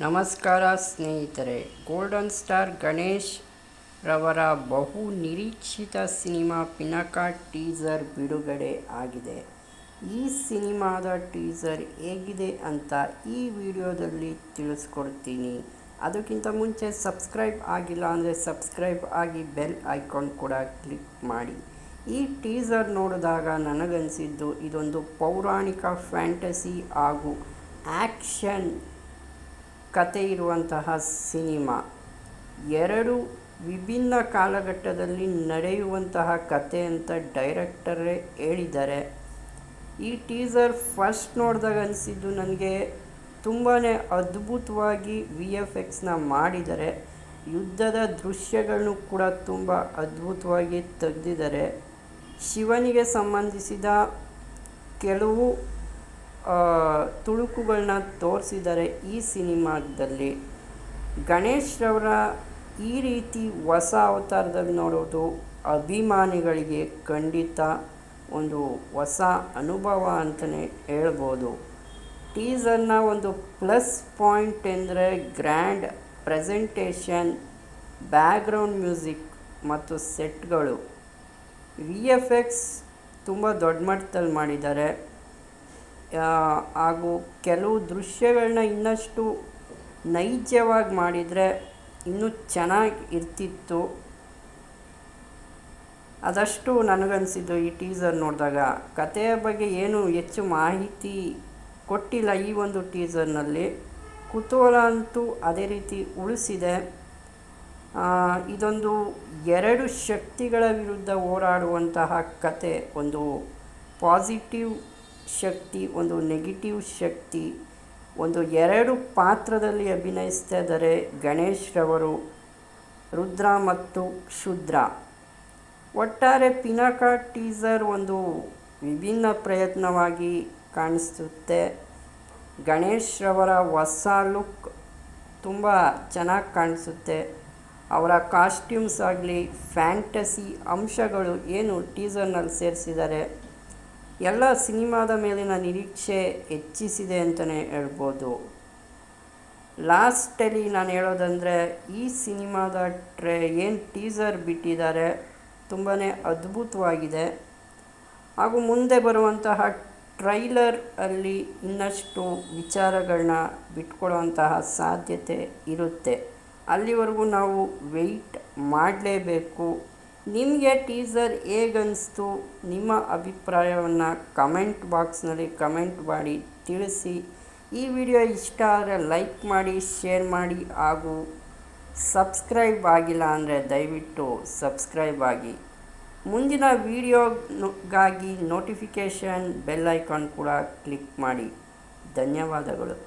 ನಮಸ್ಕಾರ ಸ್ನೇಹಿತರೆ. Golden star Ganesh ರವರ ಬಹು ನಿರೀಕ್ಷಿತ ಸಿನಿಮಾ ಪಿನಾಕ ಟೀಸರ್ ಬಿಡುಗಡೆ ಆಗಿದೆ. ಈ ಸಿನಿಮಾದ ಟೀಸರ್ ಹೇಗಿದೆ ಅಂತ ಈ ವಿಡಿಯೋದಲ್ಲಿ ತಿಳಿಸ್ಕೊಡ್ತೀನಿ. ಅದಕ್ಕಿಂತ ಮುಂಚೆ ಸಬ್ಸ್ಕ್ರೈಬ್ ಆಗಿಲ್ಲ ಅಂದರೆ ಸಬ್ಸ್ಕ್ರೈಬ್ ಆಗಿ ಬೆಲ್ ಐಕಾನ್ ಕೂಡ ಕ್ಲಿಕ್ ಮಾಡಿ. ಈ ಟೀಸರ್ ನೋಡಿದಾಗ ನನಗನ್ಸಿದ್ದು ಇದೊಂದು ಪೌರಾಣಿಕ ಫ್ಯಾಂಟಸಿ ಹಾಗೂ ಆ್ಯಕ್ಷನ್ ಕತೆ ಇರುವಂತಹ ಸಿನಿಮಾ. ಎರಡು ವಿಭಿನ್ನ ಕಾಲಘಟ್ಟದಲ್ಲಿ ನಡೆಯುವಂತಹ ಕತೆ ಅಂತ ಡೈರೆಕ್ಟರೇ ಹೇಳಿದ್ದಾರೆ. ಈ ಟೀಸರ್ ಫಸ್ಟ್ ನೋಡಿದಾಗ ಅನಿಸಿದ್ದು ನನಗೆ ತುಂಬಾ ಅದ್ಭುತವಾಗಿ VFX ಮಾಡಿದ್ದಾರೆ. ಯುದ್ಧದ ದೃಶ್ಯಗಳನ್ನು ಕೂಡ ತುಂಬ ಅದ್ಭುತವಾಗಿ ತೆಗೆದಿದ್ದಾರೆ. ಶಿವನಿಗೆ ಸಂಬಂಧಿಸಿದ ಕೆಲವು ತುಣುಕುಗಳನ್ನ ತೋರಿಸಿದ್ದಾರೆ ಈ ಸಿನಿಮಾದಲ್ಲಿ. ಗಣೇಶ್ ರವರ ಈ ರೀತಿ ಹೊಸ ಅವತಾರದಲ್ಲಿ ನೋಡೋದು ಅಭಿಮಾನಿಗಳಿಗೆ ಖಂಡಿತ ಒಂದು ಹೊಸ ಅನುಭವ ಅಂತಲೇ ಹೇಳ್ಬೋದು. ಟೀಸರ್ನ ಒಂದು ಪ್ಲಸ್ ಪಾಯಿಂಟ್ ಎಂದರೆ ಗ್ರ್ಯಾಂಡ್ ಪ್ರೆಸೆಂಟೇಷನ್, ಬ್ಯಾಕ್ಗ್ರೌಂಡ್ ಮ್ಯೂಸಿಕ್ ಮತ್ತು ಸೆಟ್ಗಳು. VFX ತುಂಬ ದೊಡ್ಡ ಮಟ್ಟದಲ್ಲಿ ಮಾಡಿದ್ದಾರೆ. ಹಾಗೂ ಕೆಲವು ದೃಶ್ಯಗಳನ್ನ ಇನ್ನಷ್ಟು ನೈಜವಾಗಿ ಮಾಡಿದರೆ ಇನ್ನೂ ಚೆನ್ನಾಗಿ ಇರ್ತಿತ್ತು. ಅದಷ್ಟು ನನಗನ್ಸಿದ್ದು ಈ ಟೀಸರ್ ನೋಡಿದಾಗ. ಕಥೆಯ ಬಗ್ಗೆ ಏನು ಹೆಚ್ಚು ಮಾಹಿತಿ ಕೊಟ್ಟಿಲ್ಲ ಈ ಒಂದು ಟೀಸರ್ನಲ್ಲಿ. ಕುತೂಹಲ ಅಂತೂ ಅದೇ ರೀತಿ ಉಳಿಸಿದೆ. ಇದೊಂದು ಎರಡು ಶಕ್ತಿಗಳ ವಿರುದ್ಧ ಹೋರಾಡುವಂತಹ ಕತೆ. ಒಂದು ಪಾಸಿಟಿವ್ ಶಕ್ತಿ, ಒಂದು ನೆಗೆಟಿವ್ ಶಕ್ತಿ. ಒಂದು ಎರಡು ಪಾತ್ರದಲ್ಲಿ ಅಭಿನಯಿಸ್ತಾ ಇದ್ದಾರೆ ಗಣೇಶ್ ರವರು, ರುದ್ರ ಮತ್ತು ಕ್ಷುದ್ರ. ಒಟ್ಟಾರೆ ಪಿನಾಕ ಟೀಸರ್ ಒಂದು ವಿಭಿನ್ನ ಪ್ರಯತ್ನವಾಗಿ ಕಾಣಿಸುತ್ತೆ. ಗಣೇಶ್ ರವರ ಹೊಸ ಲುಕ್ ತುಂಬ ಚೆನ್ನಾಗಿ ಕಾಣಿಸುತ್ತೆ. ಅವರ ಕಾಸ್ಟ್ಯೂಮ್ಸ್ ಆಗಲಿ, ಫ್ಯಾಂಟಸಿ ಅಂಶಗಳು ಏನು ಟೀಸರ್ನಲ್ಲಿ ಸೇರಿಸಿದ್ದಾರೆ ಎಲ್ಲ ಸಿನಿಮಾದ ಮೇಲಿನ ನಿರೀಕ್ಷೆ ಹೆಚ್ಚಿಸಿದೆ ಅಂತಲೇ ಹೇಳ್ಬೋದು. ಲಾಸ್ಟಲ್ಲಿ ನಾನು ಹೇಳೋದಂದರೆ ಈ ಸಿನಿಮಾದ ಏನು ಟೀಸರ್ ಬಿಟ್ಟಿದ್ದಾರೆ ತುಂಬಾ ಅದ್ಭುತವಾಗಿದೆ. ಹಾಗೂ ಮುಂದೆ ಬರುವಂತಹ ಟ್ರೈಲರ್ ಅಲ್ಲಿ ಇನ್ನಷ್ಟು ವಿಚಾರಗಳನ್ನ ಬಿಟ್ಕೊಳ್ಳುವಂತಹ ಸಾಧ್ಯತೆ ಇರುತ್ತೆ. ಅಲ್ಲಿವರೆಗೂ ನಾವು ವೆಯ್ಟ್ ಮಾಡಲೇಬೇಕು. ನಿಮಗೆ ಟೀಸರ್ ಹೇಗನ್ನಿಸ್ತು? ನಿಮ್ಮ ಅಭಿಪ್ರಾಯವನ್ನು ಕಮೆಂಟ್ ಬಾಕ್ಸ್ನಲ್ಲಿ ಕಮೆಂಟ್ ಮಾಡಿ ತಿಳಿಸಿ. ಈ ವಿಡಿಯೋ ಇಷ್ಟ ಆದರೆ ಲೈಕ್ ಮಾಡಿ, ಶೇರ್ ಮಾಡಿ ಹಾಗೂ ಸಬ್ಸ್ಕ್ರೈಬ್ ಆಗಿಲ್ಲ ಅಂದರೆ ದಯವಿಟ್ಟು ಸಬ್ಸ್ಕ್ರೈಬ್ ಆಗಿ. ಮುಂದಿನ ವಿಡಿಯೋಗಾಗಿ ನೋಟಿಫಿಕೇಷನ್ ಬೆಲ್ ಐಕಾನ್ ಕೂಡ ಕ್ಲಿಕ್ ಮಾಡಿ. ಧನ್ಯವಾದಗಳು.